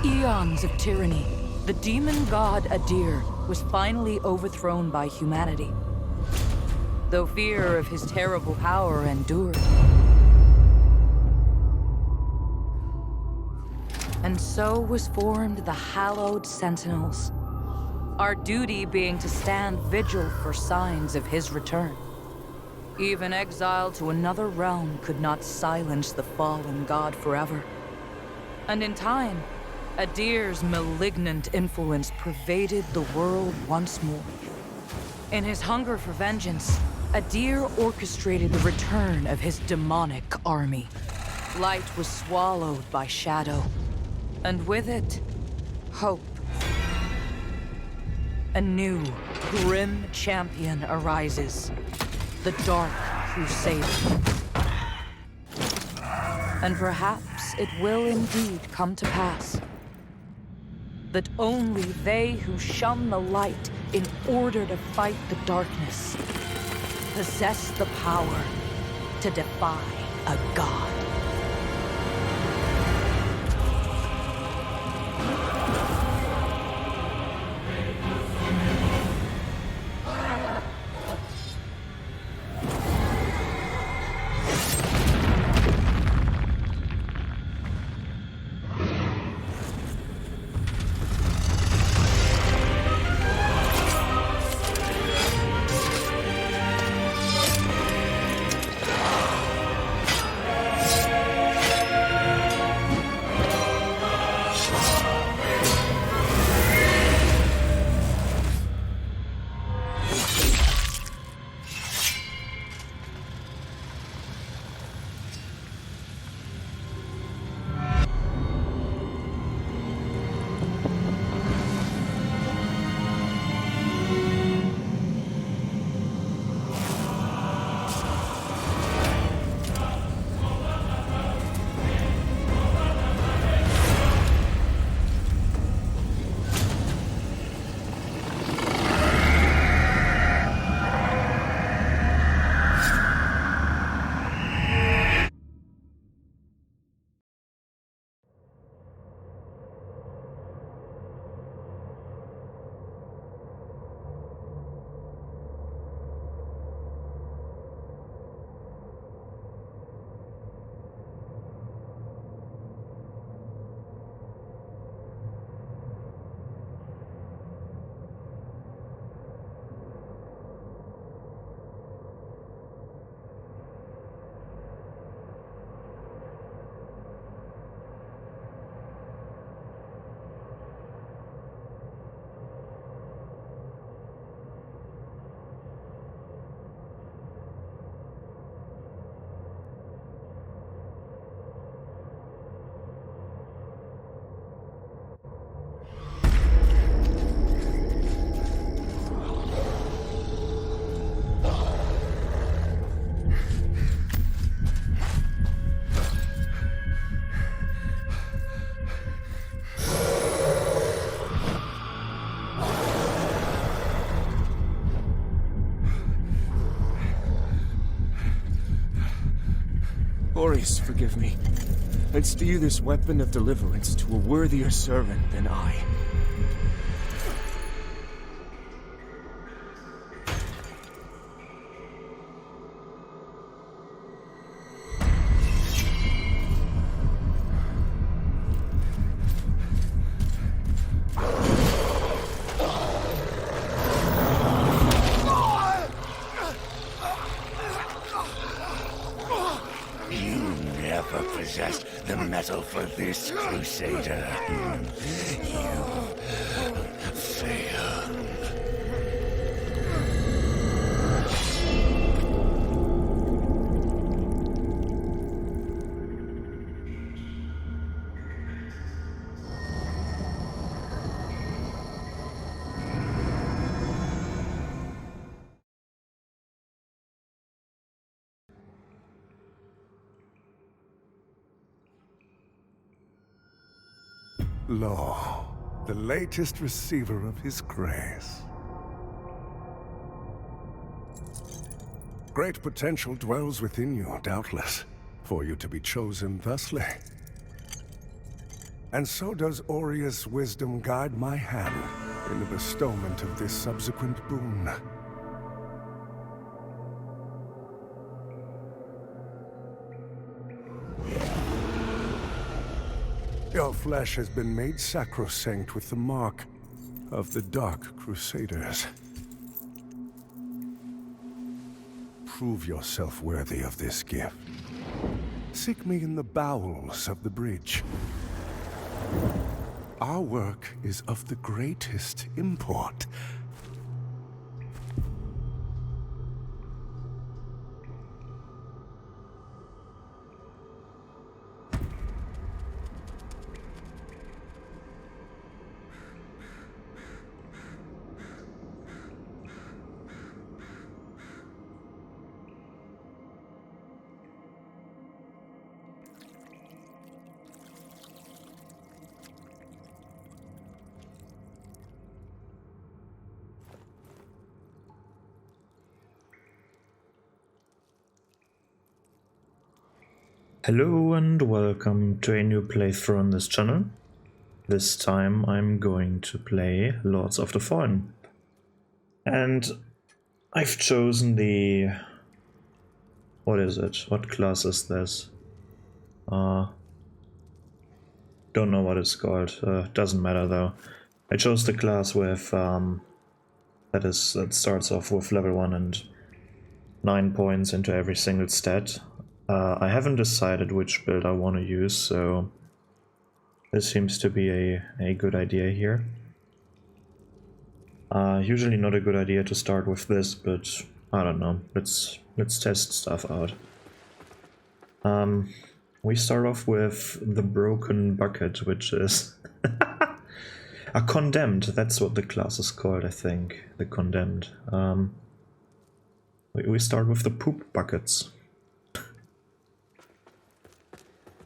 eons of tyranny, the demon god Adir was finally overthrown by humanity. Though fear of his terrible power endured. And so was formed the Hallowed Sentinels. Our duty being to stand vigil for signs of his return. Even exile to another realm could not silence the fallen god forever. And in time, Adir's malignant influence pervaded the world once more. In his hunger for vengeance, Adir orchestrated the return of his demonic army. Light was swallowed by shadow, and with it, hope. A new, grim champion arises. The Dark Crusader. And perhaps it will indeed come to pass that only they who shun the light in order to fight the darkness possess the power to defy a god. Horus, forgive me. I'd steer this weapon of deliverance to a worthier servant than I. Possessed the metal for this, Crusader. You failed. Lo, the latest receiver of his grace. Great potential dwells within you, doubtless, for you to be chosen thusly. And so does Aureus' wisdom guide my hand in the bestowment of this subsequent boon. Your flesh has been made sacrosanct with the mark of the Dark Crusaders. Prove yourself worthy of this gift. Seek me in the bowels of the bridge. Our work is of the greatest import. Hello and welcome to a new playthrough on this channel. This time I'm going to play Lords of the Fallen. And I've chosen the... what is it? What class is this? Don't know what it's called. Doesn't matter though. I chose the class with... that starts off with level 1 and 9 points into every single stat. I haven't decided which build I want to use, so this seems to be a good idea here. Usually not a good idea to start with this, but I don't know. Let's test stuff out. We start off with the Broken Bucket, which is a Condemned. That's what the class is called, I think. The Condemned. We start with the Poop Buckets.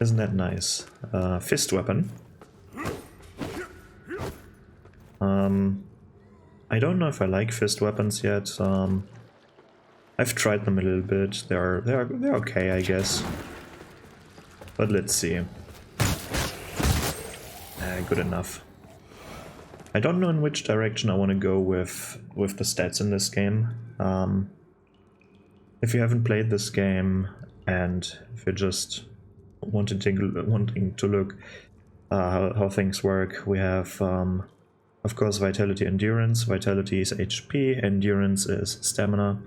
Isn't that nice? Fist weapon. I don't know if I like fist weapons yet. I've tried them a little bit. They're okay, I guess. But let's see. Good enough. I don't know in which direction I want to go with the stats in this game. If you haven't played this game and if you're just wanting to look how things work, we have of course Vitality, Endurance. Vitality is HP, Endurance is Stamina,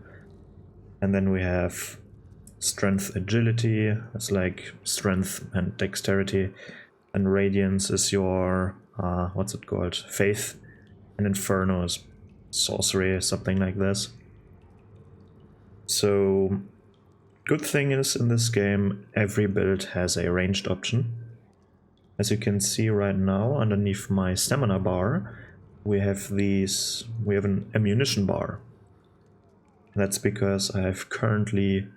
and then we have Strength, Agility. It's like Strength and Dexterity, and Radiance is your what's it called, Faith, and Inferno is Sorcery, something like this. So good thing is, in this game, every build has a ranged option. As you can see right now, underneath my stamina bar, we have an ammunition bar. That's because I have currently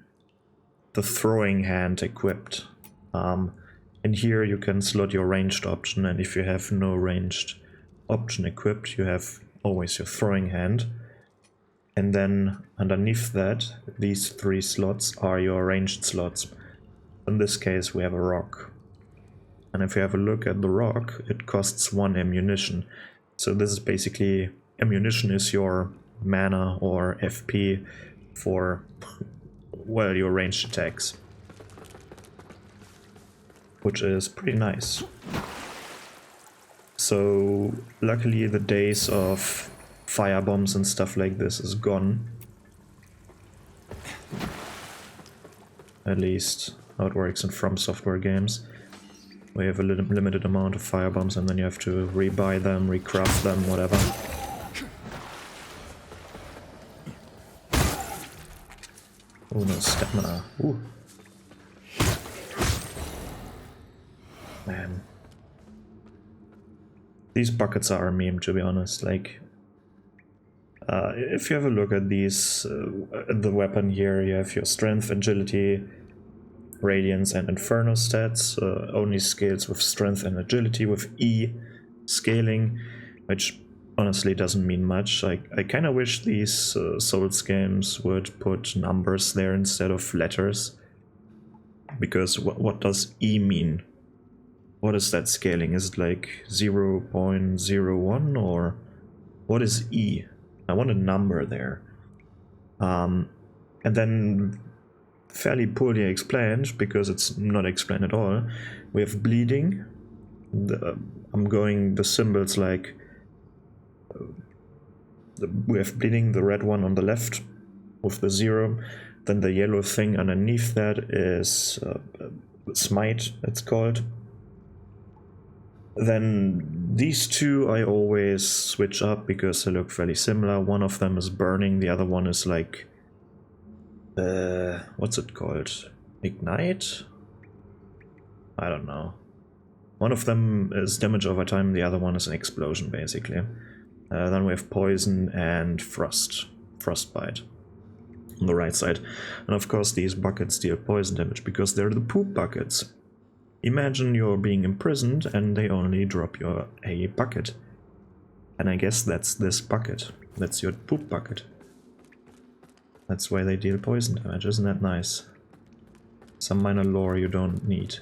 the throwing hand equipped. In here you can slot your ranged option, and if you have no ranged option equipped, you have always your throwing hand. And then underneath that, these 3 slots are your ranged slots. In this case, we have a rock. And if you have a look at the rock, it costs 1 ammunition. So this is basically, ammunition is your mana or FP for, well, your ranged attacks. Which is pretty nice. So luckily the days of fire bombs and stuff like this is gone. At least how it works in From Software games. We have a limited amount of fire bombs and then you have to rebuy them, recraft them, whatever. Oh no, stamina. Ooh. Man. These buckets are a meme, to be honest. Like, if you have a look at these, the weapon here, you have your Strength, Agility, Radiance and Inferno stats. Only scales with Strength and Agility, with E scaling, which honestly doesn't mean much. I kind of wish these Souls games would put numbers there instead of letters. Because what does E mean? What is that scaling? Is it like 0.01 or what is E? I want a number there. And then fairly poorly explained, because it's not explained at all, we have bleeding. The symbols like we have bleeding, the red one on the left with the 0, then the yellow thing underneath that is smite, it's called. Then these two I always switch up because they look fairly similar. One of them is burning, the other one is like what's it called? Ignite? I don't know. One of them is damage over time, the other one is an explosion basically. Then we have poison and frostbite on the right side. And of course these buckets deal poison damage because they're the poop buckets. Imagine you're being imprisoned and they only drop you a bucket. And I guess that's this bucket. That's your poop bucket. That's why they deal poison damage, isn't that nice? Some minor lore you don't need.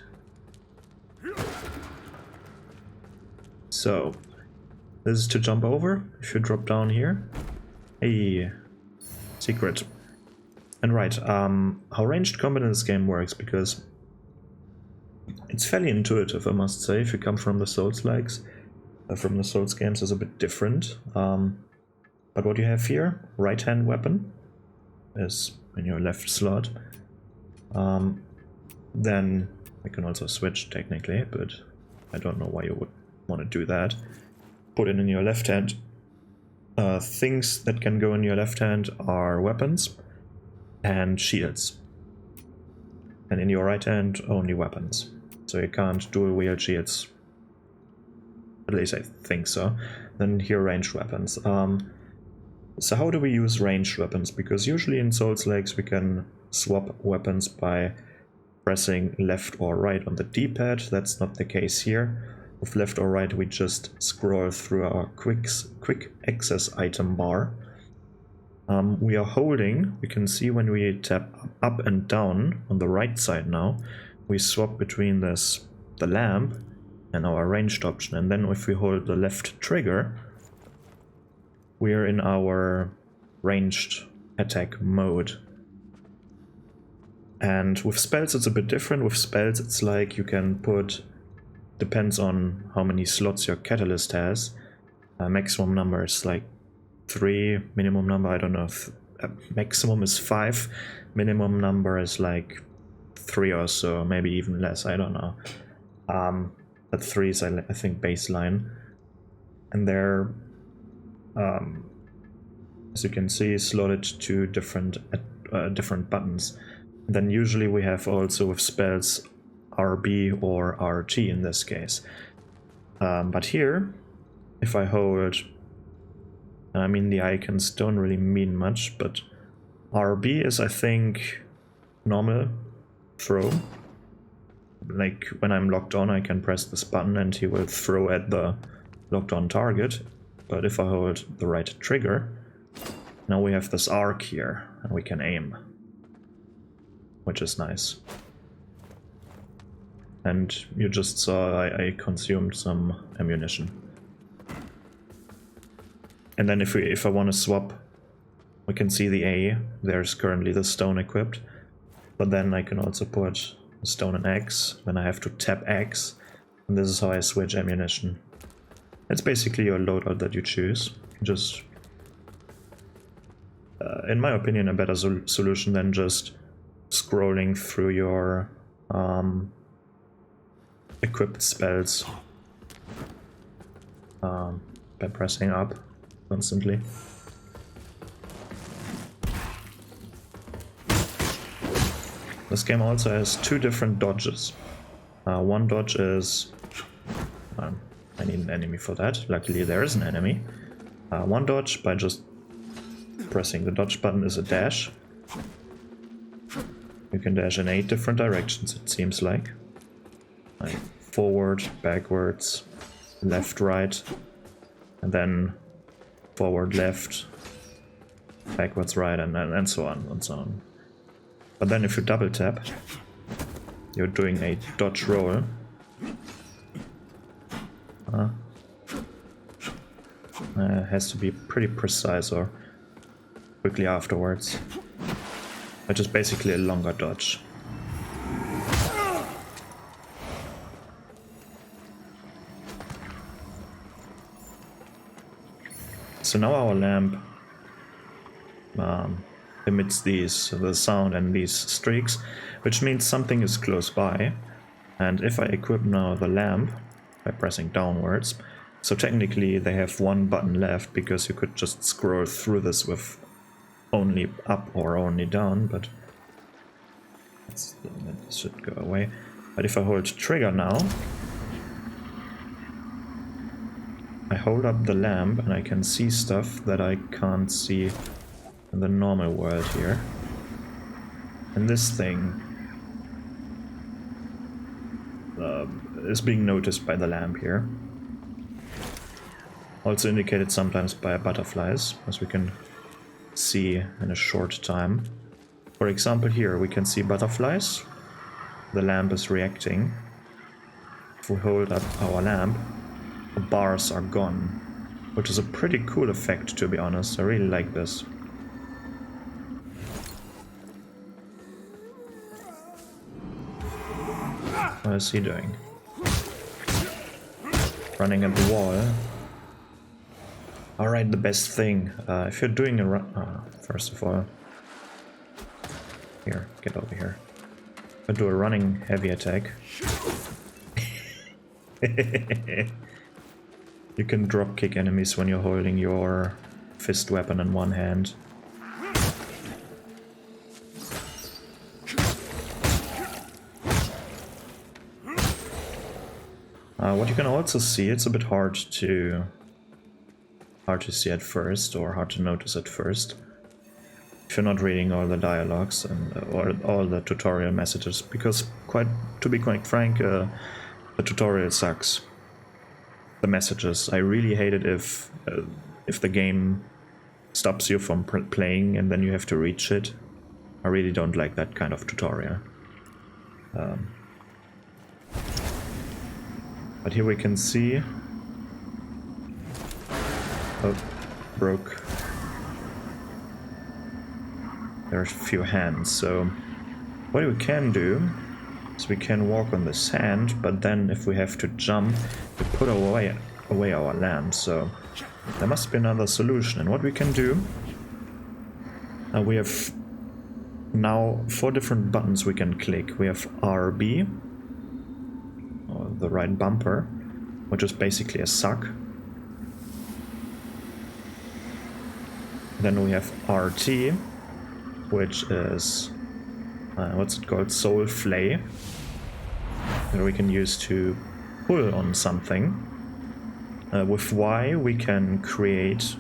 So, this is to jump over. If you drop down here. Hey, secret. And right, how ranged combat in this game works, because it's fairly intuitive, I must say. If you come from the Souls-likes, from the Souls games, is a bit different. But what you have here, right-hand weapon, is in your left slot. Then I can also switch technically, but I don't know why you would want to do that. Put it in your left hand. Things that can go in your left hand are weapons and shields. And in your right hand, only weapons. So you can't dual wield shields. At least I think so. Then here ranged weapons. So how do we use ranged weapons? Because usually in Souls-likes we can swap weapons by pressing left or right on the D-pad. That's not the case here. With left or right we just scroll through our quick access item bar. We are holding, we can see when we tap up and down on the right side now, we swap between the lamp and our ranged option. And then if we hold the left trigger, we are in our ranged attack mode. And with spells it's a bit different. With spells it's like you can put, depends on how many slots your catalyst has. Maximum number is like 3, minimum number, I don't know, maximum is 5, minimum number is like 3 or so, maybe even less, I don't know. But 3 is I think baseline. And they're as you can see, slotted to different buttons. Then usually we have also with spells RB or RT in this case. But here, if I hold, I mean the icons don't really mean much, but RB is I think normal throw. Like when I'm locked on I can press this button and he will throw at the locked on target. But if I hold the right trigger, now we have this arc here and we can aim, which is nice. And you just saw I consumed some ammunition. And then if I want to swap, we can see the A, there's currently the stone equipped, but then I can also put stone and X, then I have to tap X, and this is how I switch ammunition. It's basically your loadout that you choose. Just, in my opinion, a better solution than just scrolling through your equipped spells by pressing up constantly. This game also has 2 different dodges. One dodge is... I need an enemy for that. Luckily there is an enemy. One dodge by just pressing the dodge button is a dash. You can dash in 8 different directions, it seems like. Like forward, backwards, left, right, and then forward, left, backwards, right, and so on and so on. But then if you double tap, you're doing a dodge roll. Has to be pretty precise or quickly afterwards. Which is basically a longer dodge. So now our lamp emits the sound and these streaks, which means something is close by. And if I equip now the lamp by pressing downwards, so technically they have one button left, because you could just scroll through this with only up or only down, but that should go away. But if I hold trigger now, I hold up the lamp and I can see stuff that I can't see in the normal world here. And this thing is being noticed by the lamp here. Also indicated sometimes by butterflies, as we can see in a short time. For example, here we can see butterflies. The lamp is reacting. If we hold up our lamp, the bars are gone, which is a pretty cool effect, to be honest. I really like this. What is he doing? Running at the wall. Alright, the best thing. If you're doing a run... first of all... Here, get over here. I do a running heavy attack. You can drop kick enemies when you're holding your fist weapon in one hand. What you can also see, it's a bit hard to see at first, or hard to notice at first, if you're not reading all the dialogues and or all the tutorial messages, because to be quite frank, the tutorial sucks. The messages, I really hate it if the game stops you from playing and then you have to read shit. I really don't like that kind of tutorial. But here we can see... Oh, broke. There are a few hands, so what we can do is we can walk on the sand, but then if we have to jump, we put away our lamp, so there must be another solution. And what we can do, we have now 4 different buttons we can click. We have RB, or the right bumper, which is basically a suck. Then we have RT, which is, what's it called, Soul Flay, that we can use to pull on something. With Y we can create,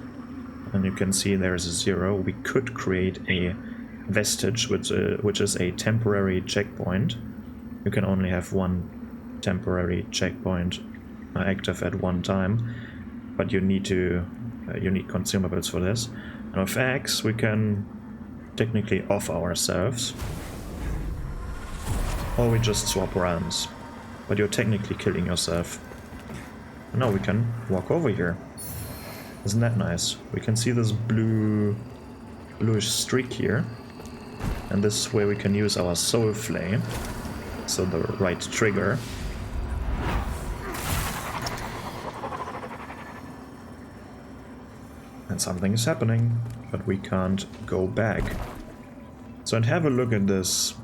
and you can see there's a 0, we could create a vestige, which is a temporary checkpoint. You can only have one temporary checkpoint active at one time, but you need consumables for this. And with X we can technically off ourselves, or we just swap realms, but you're technically killing yourself. And now we can walk over here. Isn't that nice? We can see this bluish streak here, and this is where we can use our Soul Flame, so the right trigger. And something is happening, but we can't go back. So and have a look at this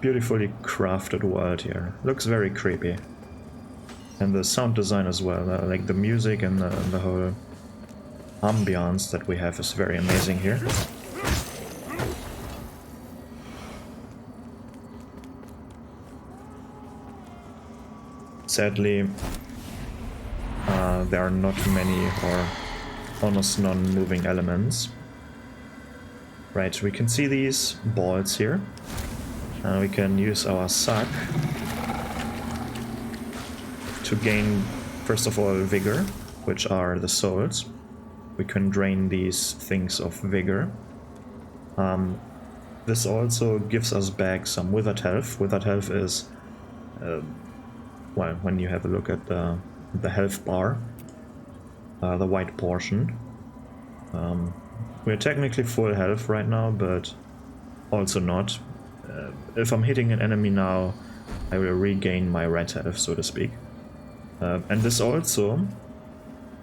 beautifully crafted world here. Looks very creepy. And the sound design as well, like the music and the whole ambiance that we have is very amazing here. Sadly, there are not many or almost non-moving elements. Right, we can see these balls here. We can use our suck to gain, first of all, vigor, which are the souls. We can drain these things of vigor. This also gives us back some withered health. Withered health is well, when you have a look at the health bar, the white portion. We're technically full health right now, but also not. If I'm hitting an enemy now, I will regain my red health, so to speak. And this also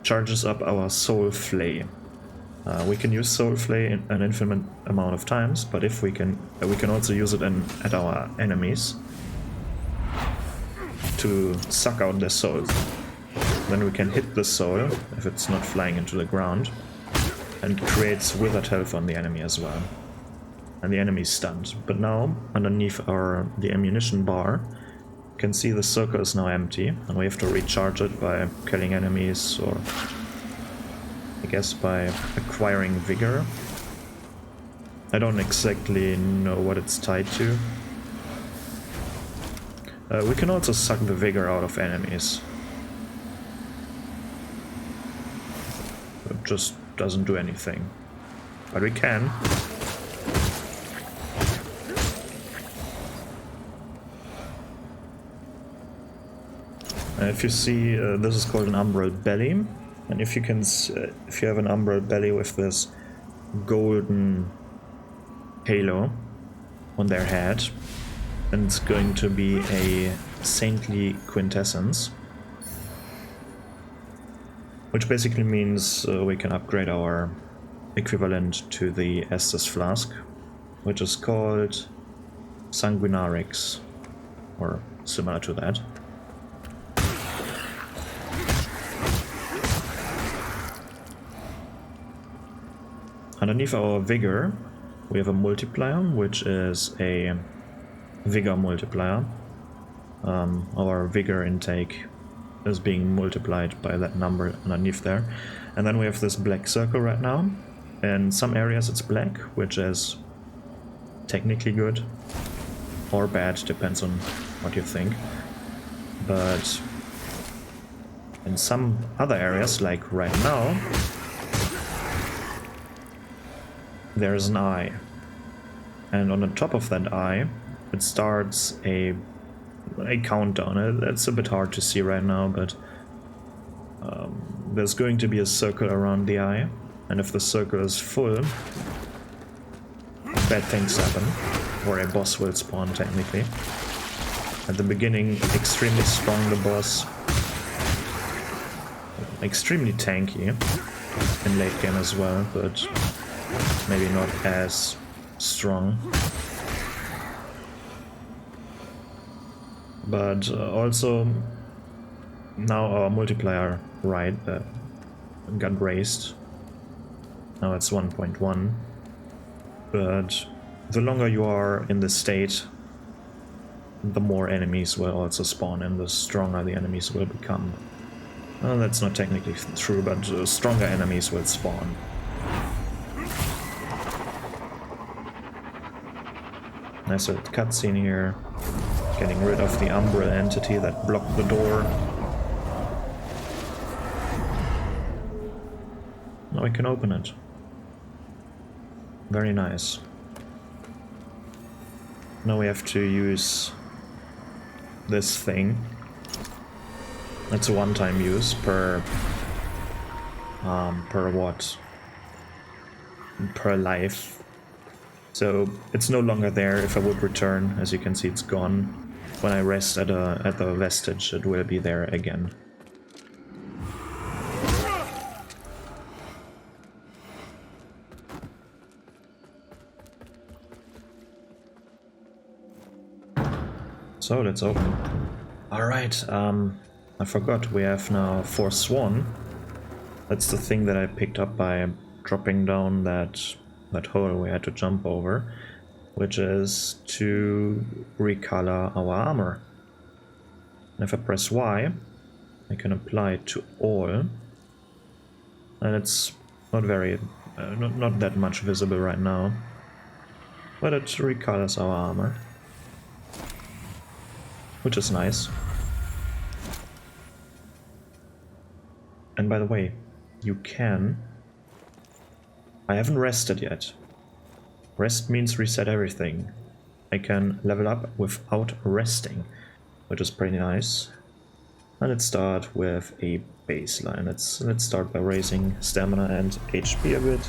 charges up our Soul Flay. We can use Soul Flay an infinite amount of times, but if we can also use it at our enemies to suck out their souls. Then we can hit the soul if it's not flying into the ground, and creates withered health on the enemy as well. And the enemy is stunned. But now, underneath the ammunition bar, you can see the circle is now empty, and we have to recharge it by killing enemies, or I guess by acquiring vigor. I don't exactly know what it's tied to. We can also suck the vigor out of enemies. It just doesn't do anything. But we can. If you see, this is called an umbral belly, and if you have an umbral belly with this golden halo on their head, then it's going to be a saintly quintessence, which basically means we can upgrade our equivalent to the Estus Flask, which is called Sanguinarix, or similar to that. Underneath our vigor, we have a multiplier, which is a vigor multiplier. Our vigor intake is being multiplied by that number underneath there. And then we have this black circle right now. In some areas it's black, which is technically good or bad, depends on what you think. But in some other areas, like right now, there's an eye, and on the top of that eye it starts a countdown. It's a bit hard to see right now, but there's going to be a circle around the eye, and if the circle is full, bad things happen, or a boss will spawn technically. At the beginning, extremely strong, the boss, extremely tanky in late game as well, but maybe not as strong. But also, now our multiplier got raised. Now it's 1.1. But the longer you are in this state, the more enemies will also spawn, and the stronger the enemies will become. Well, that's not technically true, but stronger enemies will spawn. Nice little cutscene here, getting rid of the umbral entity that blocked the door. Now we can open it. Very nice. Now we have to use this thing. It's a one-time use per what? Per life. So it's no longer there. If I would return, as you can see, it's gone. When I rest at the vestige, it will be there again. So let's open. Alright, I forgot, we have now Forsworn. That's the thing that I picked up by dropping down that hole we had to jump over, which is to recolor our armor. And if I press Y, I can apply it to all, and it's not very, not that much visible right now, but it recolors our armor, which is nice. And by the way, you can... I haven't rested yet. Rest means reset everything. I can level up without resting, which is pretty nice. And let's start with a baseline. Let's start by raising stamina and HP a bit.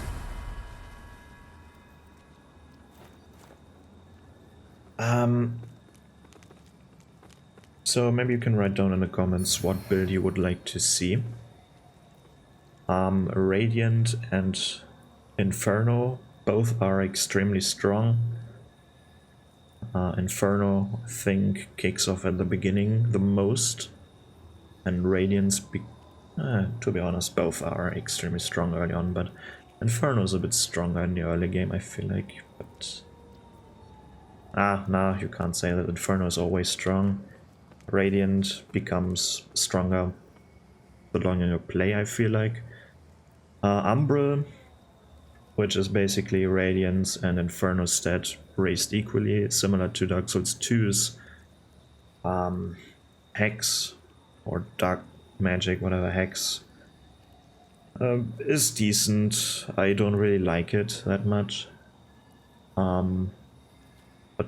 So maybe you can write down in the comments what build you would like to see. Radiant and Inferno both are extremely strong. Inferno, I think, kicks off at the beginning the most, and Radiance, to be honest, both are extremely strong early on, but Inferno is a bit stronger in the early game, I feel like. But nah, you can't say that Inferno is always strong. Radiant becomes stronger the longer you play, I feel like. Umbral, which is basically Radiance and Inferno stat raised equally, similar to Dark Souls 2's Hex, or Dark Magic, whatever, Hex, is decent. I don't really like it that much, but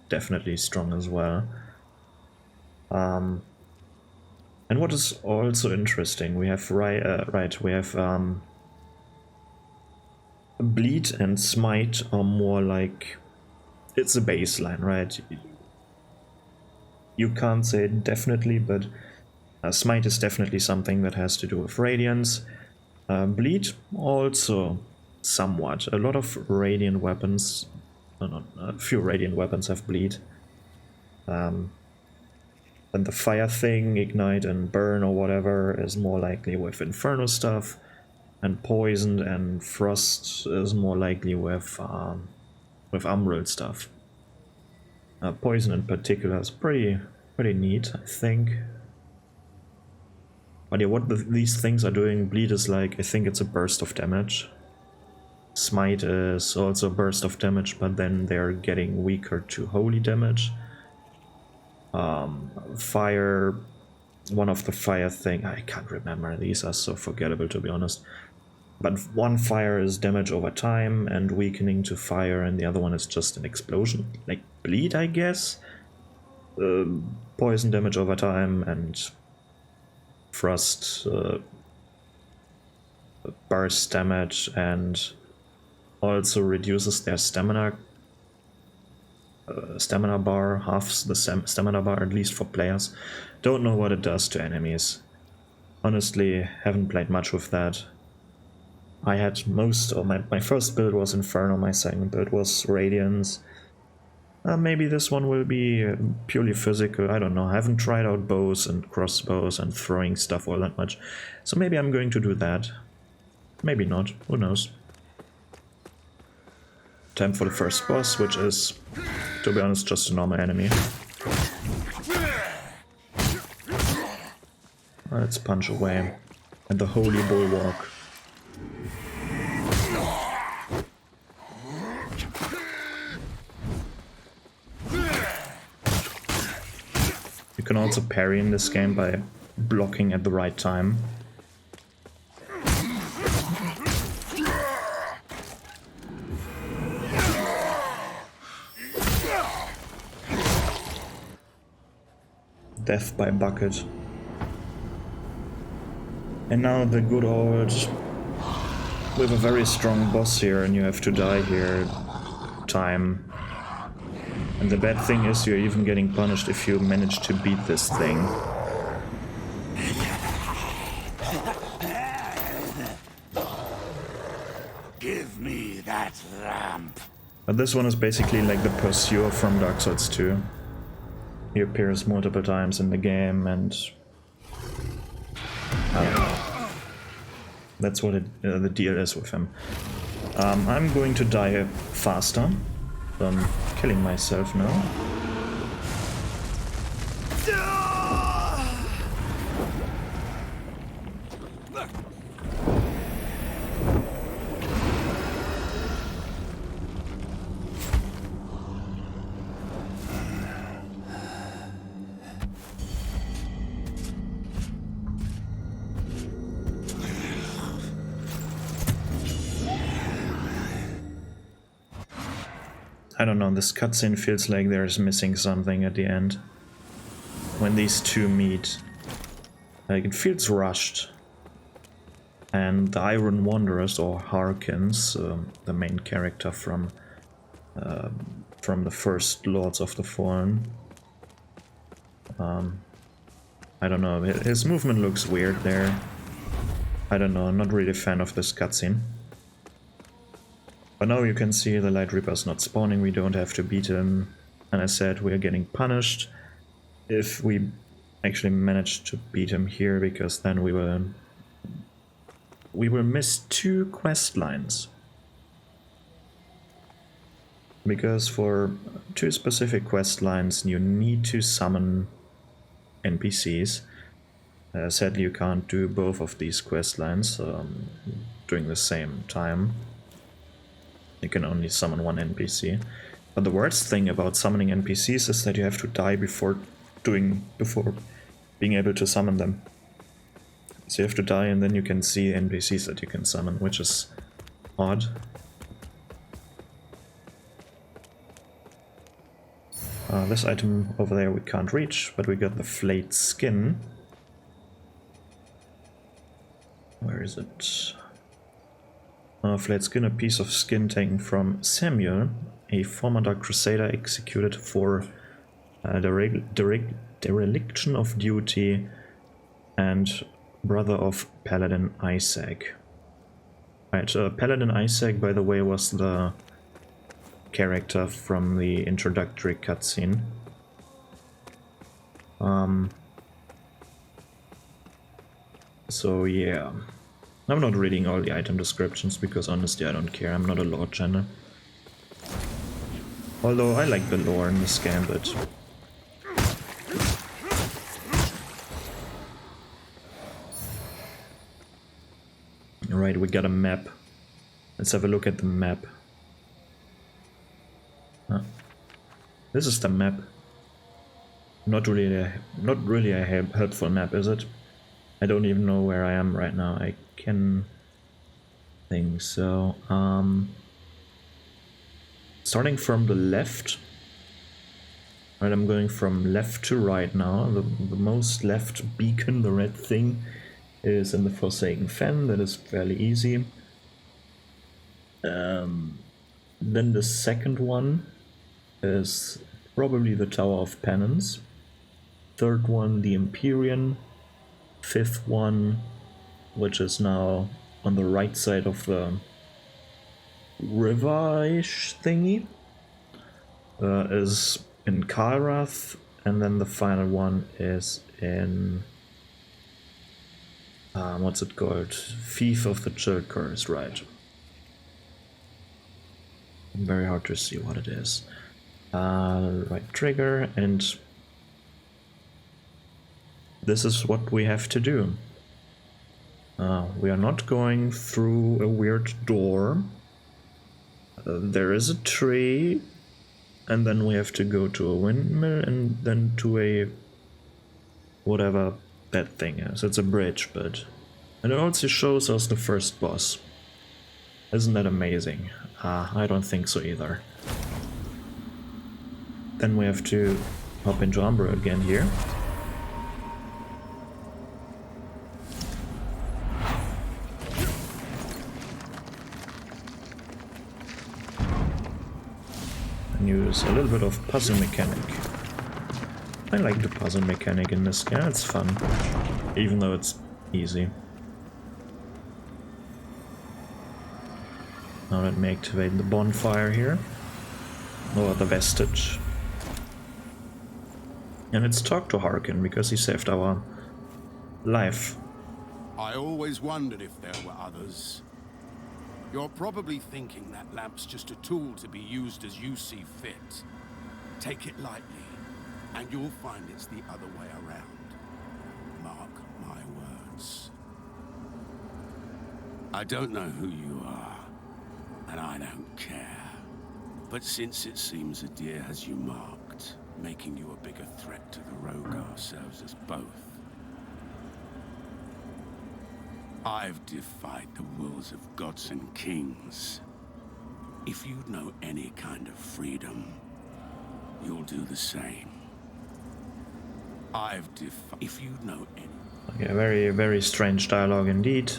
definitely strong as well. And what is also interesting, we have Bleed and Smite are more like, it's a baseline, right? You can't say definitely, but Smite is definitely something that has to do with Radiance. Bleed also somewhat. A lot of Radiant weapons, a few Radiant weapons have Bleed. And the fire thing, Ignite and Burn or whatever, is more likely with Inferno stuff. And Poisoned and Frost is more likely with Umbral stuff. Poison in particular is pretty neat, I think. But yeah, what these things are doing, Bleed is like, I think it's a burst of damage. Smite is also a burst of damage, but then they're getting weaker to holy damage. Fire, one of the fire thing, I can't remember, these are so forgettable to be honest. But one fire is damage over time and weakening to fire, and the other one is just an explosion, like Bleed, I guess. Poison damage over time, and Frost burst damage, and also reduces their stamina bar, halves the stamina bar, at least for players. Don't know what it does to enemies. Honestly, haven't played much with that. I had my first build was Inferno, my second build was Radiance. Maybe this one will be purely physical, I don't know. I haven't tried out bows and crossbows and throwing stuff all that much. So maybe I'm going to do that. Maybe not, who knows. Time for the first boss, which is, to be honest, just a normal enemy. Let's punch away at the Holy Bulwark. You can also parry in this game by blocking at the right time. Death by bucket. And now the good old... We have a very strong boss here and you have to die here time. And the bad thing is you're even getting punished if you manage to beat this thing. Give me that lamp. But this one is basically like the Pursuer from Dark Souls 2. He appears multiple times in the game and... that's what the deal is with him. I'm going to die faster. So I'm killing myself now. I don't know, this cutscene feels like there's missing something at the end. When these two meet. Like, it feels rushed. And the Iron Wanderers, or Harkins, the main character from the first Lords of the Fallen. I don't know, his movement looks weird there. I don't know, I'm not really a fan of this cutscene. But now you can see the Light Reaper's not spawning, we don't have to beat him. And I said we are getting punished if we actually manage to beat him here, because then we will miss 2 quest lines. Because for 2 specific quest lines you need to summon NPCs. Sadly you can't do both of these quest lines during the same time. You can only summon 1 NPC. But the worst thing about summoning NPCs is that you have to die before being able to summon them. So you have to die and then you can see NPCs that you can summon, which is odd. This item over there we can't reach, but we got the flayed skin. Where is it? Flayed skin, a piece of skin taken from Samuel, a former Dark Crusader executed for dereliction of duty and brother of Paladin Isaac. Right, Paladin Isaac, by the way, was the character from the introductory cutscene. So yeah, I'm not reading all the item descriptions because honestly I don't care, I'm not a lore channel. Although I like the lore in this game, but... Alright, we got a map. Let's have a look at the map. This is the map. Not really a helpful map, is it? I don't even know where I am right now. I can think so. Starting from the left. Right, I'm going from left to right now. The most left beacon, the red thing, is in the Forsaken Fen. That is fairly easy. Then the second one is probably the Tower of Penance. Third one, the Empyrean. Fifth one, which is now on the right side of the river-ish thingy, is in Kalrath, and then the final one is in what's it called? Fief of the Chill Curse, right? Very hard to see what it is. Right trigger, and this is what we have to do. We are not going through a weird door. There is a tree, and then we have to go to a windmill, and then to a whatever that thing is. It's a bridge, but... And it also shows us the first boss. Isn't that amazing? I don't think so either. Then we have to hop into Umbra again here. And use a little bit of puzzle mechanic. I like the puzzle mechanic in this game, it's fun. Even though it's easy. Now let me activate the bonfire here. Or the vestige. And let's talk to Harkin, because he saved our life. I always wondered if there were others. You're probably thinking that lamp's just a tool to be used as you see fit. Take it lightly, and you'll find it's the other way around. Mark my words. I don't know who you are, and I don't care. But since it seems Adir has you marked, making you a bigger threat to the Rogar serves us both. I've defied the wills of gods and kings. If you know any kind of freedom, you'll do the same. If you know any... Okay, very, very strange dialogue indeed.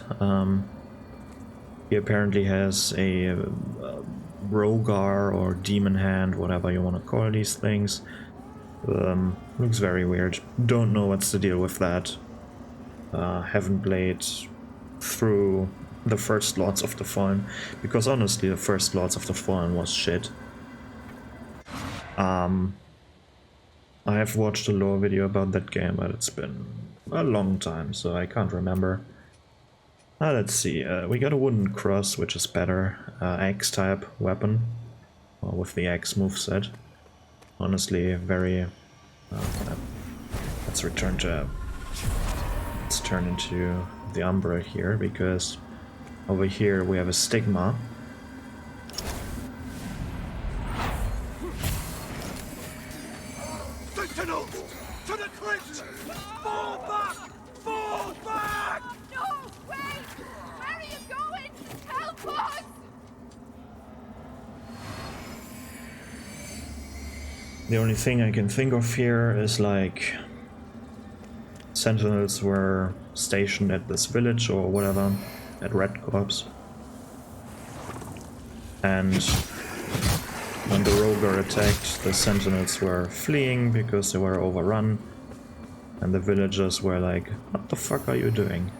He apparently has a Rogar or Demon Hand, whatever you want to call these things. Looks very weird. Don't know what's the deal with that. Haven't played through the first Lords of the Fallen, because honestly the first Lords of the Fallen was shit. I have watched a lore video about that game, but it's been a long time, so I can't remember. Let's see, we got a wooden cross, which is better. Axe-type weapon, with the axe moveset. Honestly, very... let's turn into the Umbra here, because over here we have a Stigma. Sentinels! To the crypt! Fall back! Fall back! No! Wait! Where are you going? Help us! The only thing I can think of here is like sentinels were stationed at this village or whatever, at Red Corps. And when the Rogar attacked, the sentinels were fleeing because they were overrun. And the villagers were like, what the fuck are you doing?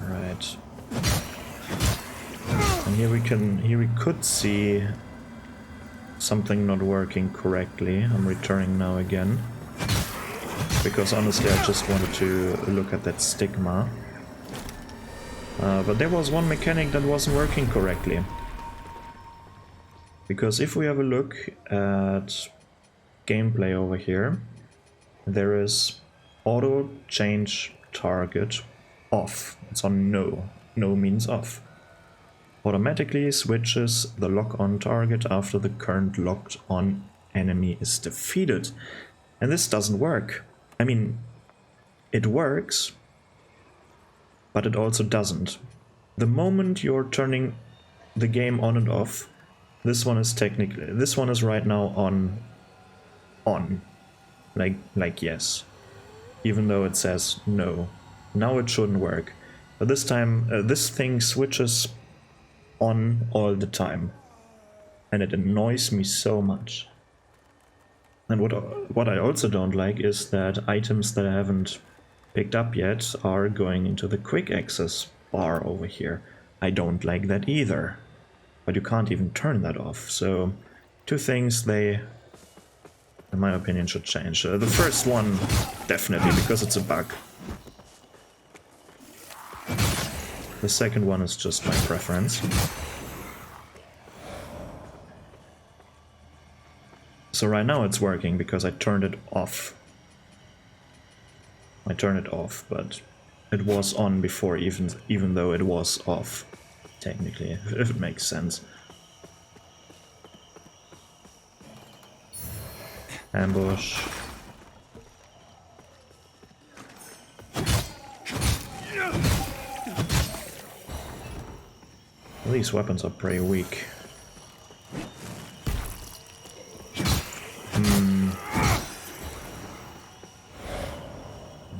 Right. And here we could see something not working correctly. I'm returning now again. Because honestly I just wanted to look at that Stigma. But there was one mechanic that wasn't working correctly. Because if we have a look at gameplay over here, there is auto change target off. It's on no. No means off. Automatically switches the lock-on target after the current locked-on enemy is defeated. And this doesn't work. I mean, it works, but it also doesn't. The moment you're turning the game on and off, this one is right now on. Like yes. Even though it says no. Now it shouldn't work. But this time, this thing switches on all the time. And it annoys me so much. And what I also don't like is that items that I haven't picked up yet are going into the quick access bar over here. I don't like that either. But you can't even turn that off. So, two things they, in my opinion, should change. The first one, definitely, because it's a bug. The second one is just my preference. So right now it's working because I turned it off. I turned it off, but it was on before even though it was off, technically, if it makes sense. Ambush. Well, these weapons are pretty weak.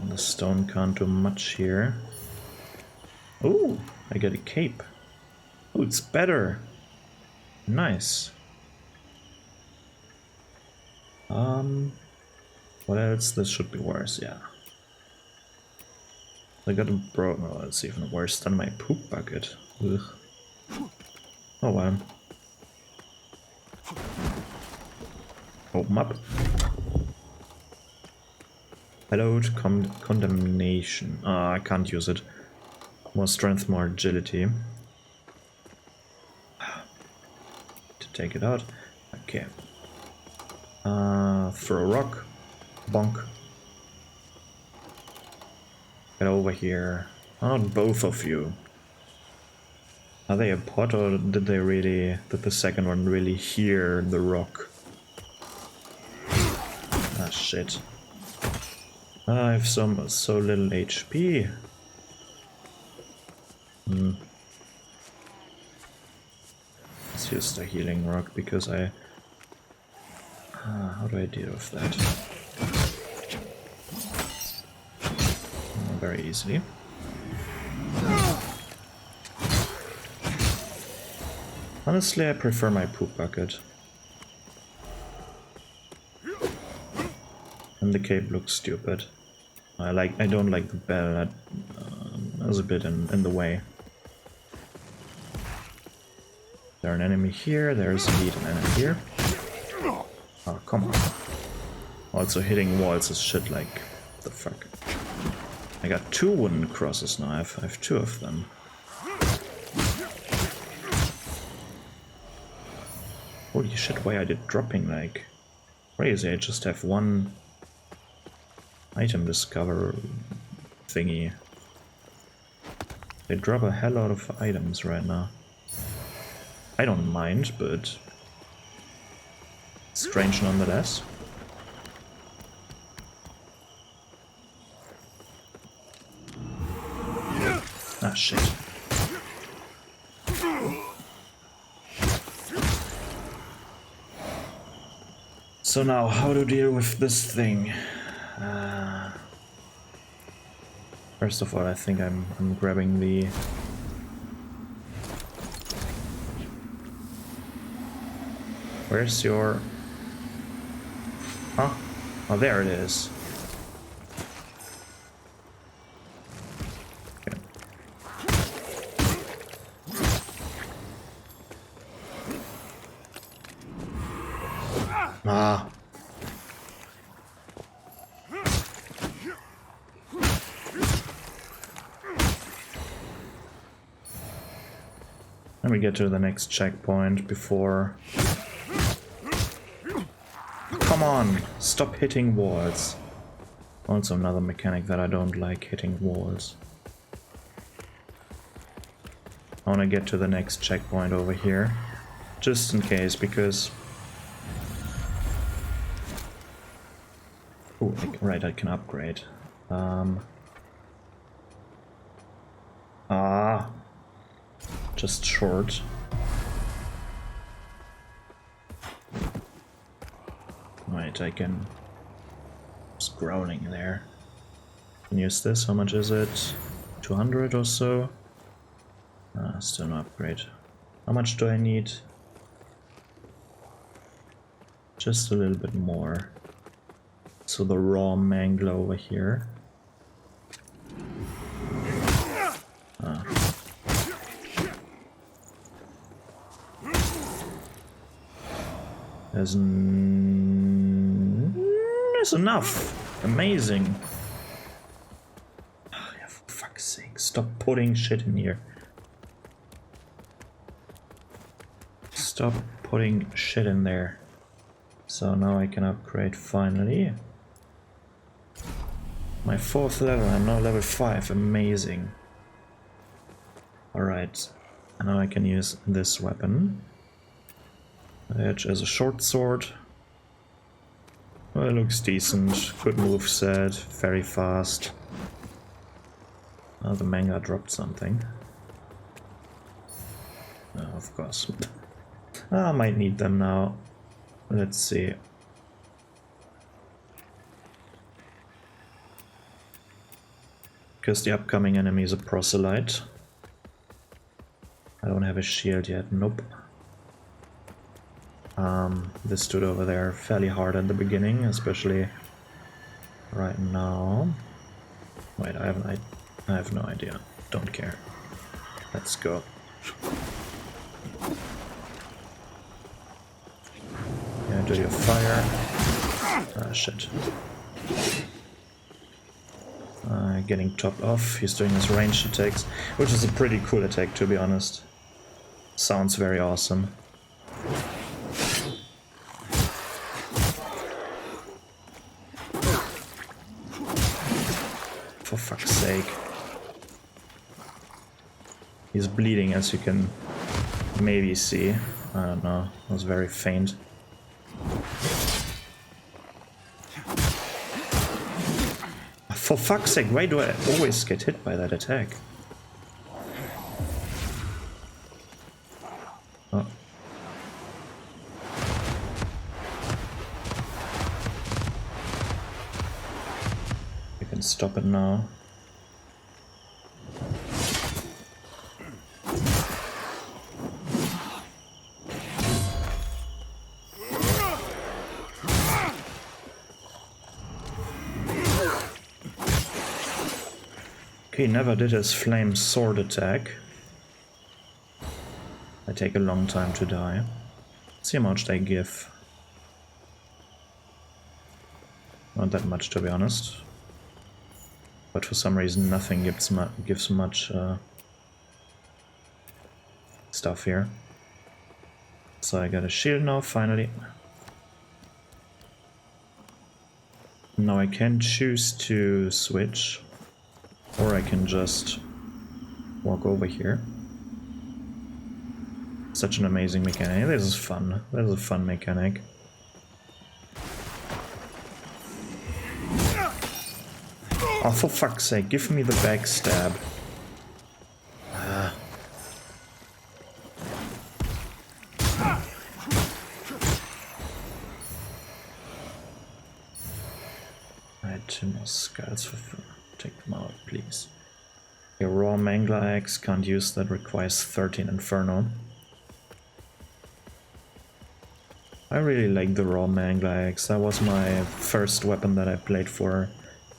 The stone can't do much here. Oh, I get a cape. Oh, it's better. Nice. What else? This should be worse, yeah. I got a well, it's even worse than my poop bucket. Ugh. Oh well. Open up. Hallowed Condemnation. I can't use it. More strength, more agility. To take it out. Okay. Throw a rock. Bonk. Get over here. Not both of you. Are they a pot or did the second one really hear the rock? Ah, shit. I have so little HP. Let's use the healing rock because I How do I deal with that? Very easily. Honestly, I prefer my poop bucket. And the cape looks stupid. I don't like the bell. That was a bit in the way. There's an enemy here. There's indeed an enemy here. Oh, come on. Also hitting walls is shit, like, the fuck. I got 2 wooden crosses now. I have 2 of them. Holy shit, why are they dropping like crazy? I just have 1 item discover thingy. They drop a hell lot of items right now. I don't mind, but strange nonetheless. Ah, shit. So now, how to deal with this thing? First of all, I think I'm grabbing the... Where's your... Huh? Oh, there it is. Okay. Ah. Let me get to the next checkpoint before... Come on! Stop hitting walls. Also another mechanic that I don't like, hitting walls. I want to get to the next checkpoint over here. Just in case, because... Oh, right, I can upgrade. Just short. Right, I can... Just growling there. Can use this. How much is it? 200 or so? Still no upgrade. How much do I need? Just a little bit more. So the raw mangler over here. There's enough. Amazing. Oh, yeah, for fuck's sake, stop putting shit in here. Stop putting shit in there. So now I can upgrade finally. My 4th level, I'm now level 5, amazing. Alright, and now I can use this weapon. Which is a short sword. Well, it looks decent, good moveset, very fast. Oh, the manga dropped something. Oh, of course. I might need them now. Let's see. Because the upcoming enemy is a proselyte. I don't have a shield yet, nope. This dude over there fairly hard at the beginning, especially right now. Wait, I have no idea. Don't care. Let's go. Yeah, do your fire. Ah, shit. Getting topped off. He's doing his ranged attacks, which is a pretty cool attack, to be honest. Sounds very awesome. For fuck's sake. He's bleeding, as you can maybe see. I don't know, it was very faint. For fuck's sake, why do I always get hit by that attack? Oh. can stop it now. Okay, never did his flame sword attack. They take a long time to die. Let's see how much they give. Not that much, to be honest. But for some reason nothing gives much stuff here. So I got a shield now, finally. Now I can choose to switch. Or I can just walk over here. Such an amazing mechanic. This is fun. This is a fun mechanic. Oh, for fuck's sake, give me the backstab. I had 2 more skulls for fun. Take them out, please. Your raw Mangler axe, can't use that, requires 13 Inferno. I really like the raw Mangler axe. That was my first weapon that I played for a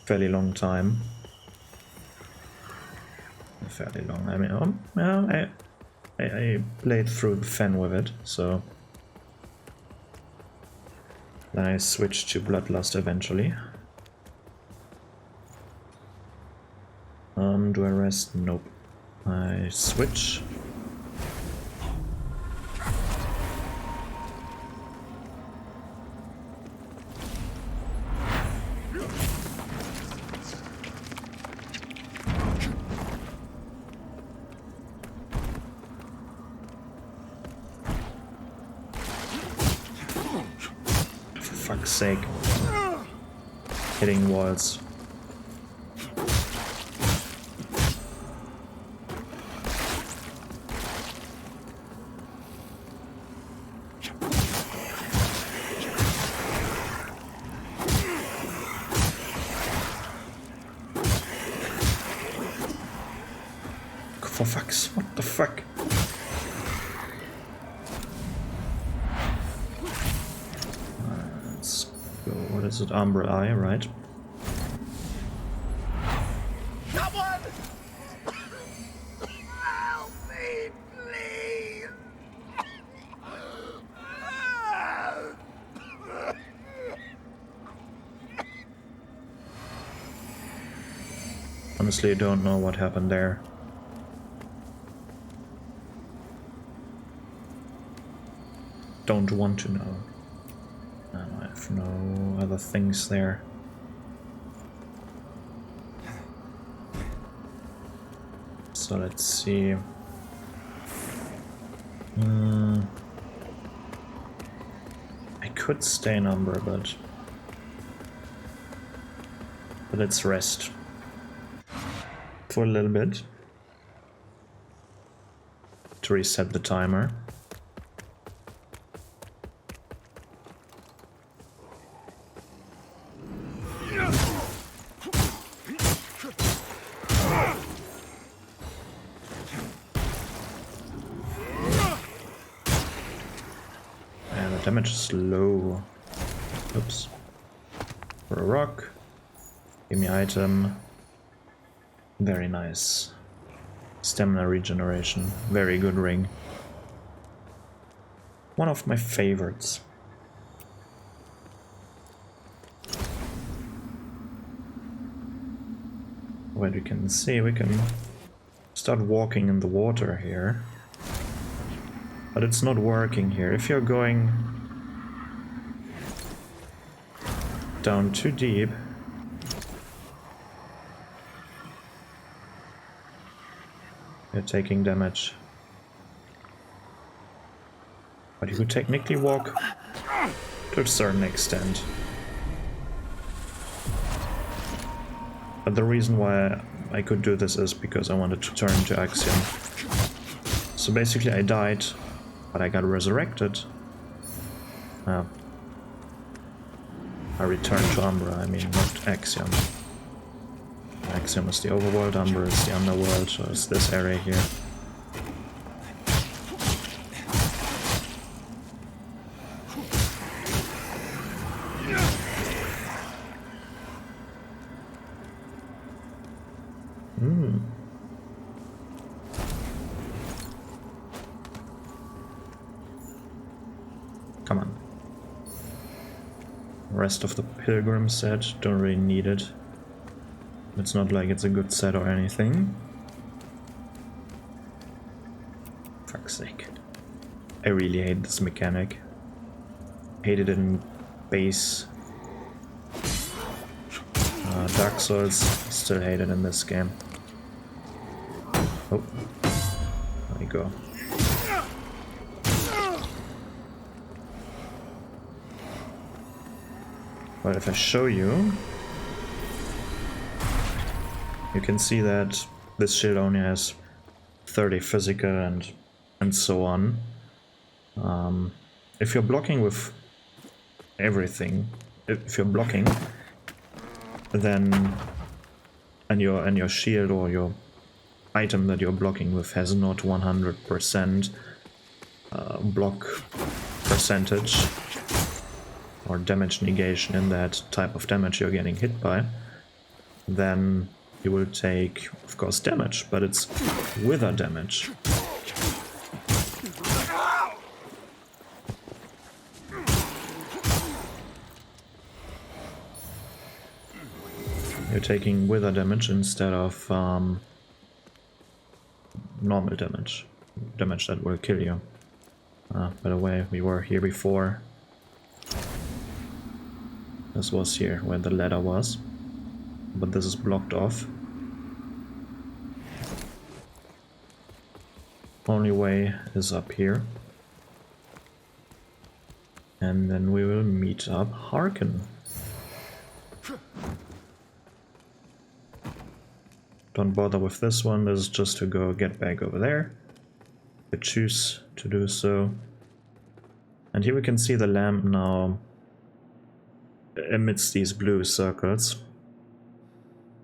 fairly long time. Fairly long, I mean, well, I played through the Fen with it, so... Then I switched to Bloodlust eventually. Do I rest? Nope. I switch. For fuck's sake. Hitting walls. For fuck's, what the fuck? Let's go, what is it? Umbral Eye, right? Someone! Help me, please! Honestly, I don't know what happened there. Don't want to know. I have no other things there. So let's see. I could stay in Umbra, but let's rest for a little bit to reset the timer. Damage is low. Oops. For a rock. Give me item. Very nice. Stamina regeneration. Very good ring. One of my favorites. What we can see, we can start walking in the water here. But it's not working here. If you're going down too deep, you're taking damage. But you could technically walk to a certain extent. But the reason why I could do this is because I wanted to turn to Axiom. So basically I died, but I got resurrected. I returned to Umbra, I mean, not Axiom. Axiom is the overworld, Umber is the underworld, so it's this area here. Come on. Rest of the Pilgrim set, don't really need it. It's not like it's a good set or anything. Fuck's sake. I really hate this mechanic. Hated it in base Dark Souls, still hate it in this game. Oh, there we go. But if I show you, you can see that this shield only has 30 physical and so on. If you're blocking with everything, if you're blocking, then and your shield or your item that you're blocking with has not 100% block percentage or damage negation in that type of damage you're getting hit by, then you will take, of course, damage, but it's wither damage. You're taking wither damage instead of normal damage. Damage that will kill you. By the way, we were here before. This was here where the ladder was. But this is blocked off. Only way is up here. And then we will meet up Harken. Don't bother with this one, this is just to go get back over there. I choose to do so. And here we can see the lamp now amidst these blue circles.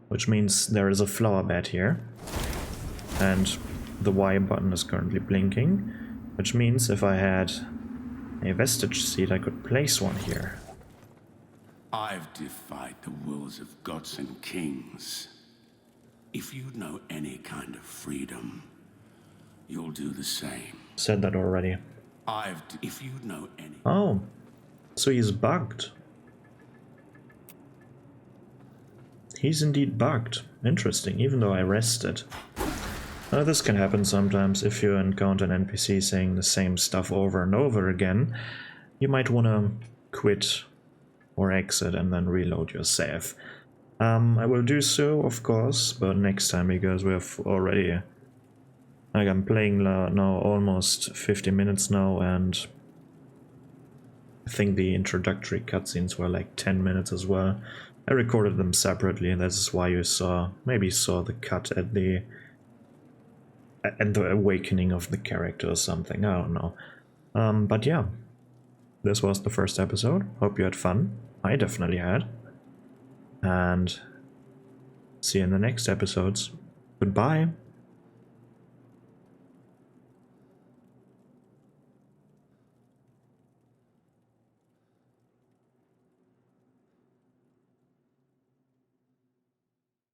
Which means there is a flower bed here. And the Y button is currently blinking. Which means if I had a vestige seed I could place one here. I've defied the wills of gods and kings. If you know any kind of freedom, you'll do the same. Said that already. If you know any... Oh, so he's bugged. He's indeed bugged. Interesting, even though I rested. This can happen sometimes if you encounter an NPC saying the same stuff over and over again. You might want to quit or exit and then reload your save. I will do so, of course, but next time, because we have already... Like, I'm playing now almost 50 minutes now, and I think the introductory cutscenes were like 10 minutes as well. I recorded them separately, and this is why you maybe saw the cut at the awakening of the character or something, I don't know. But yeah, this was the first episode. Hope you had fun. I definitely had. And see you in the next episodes. Goodbye.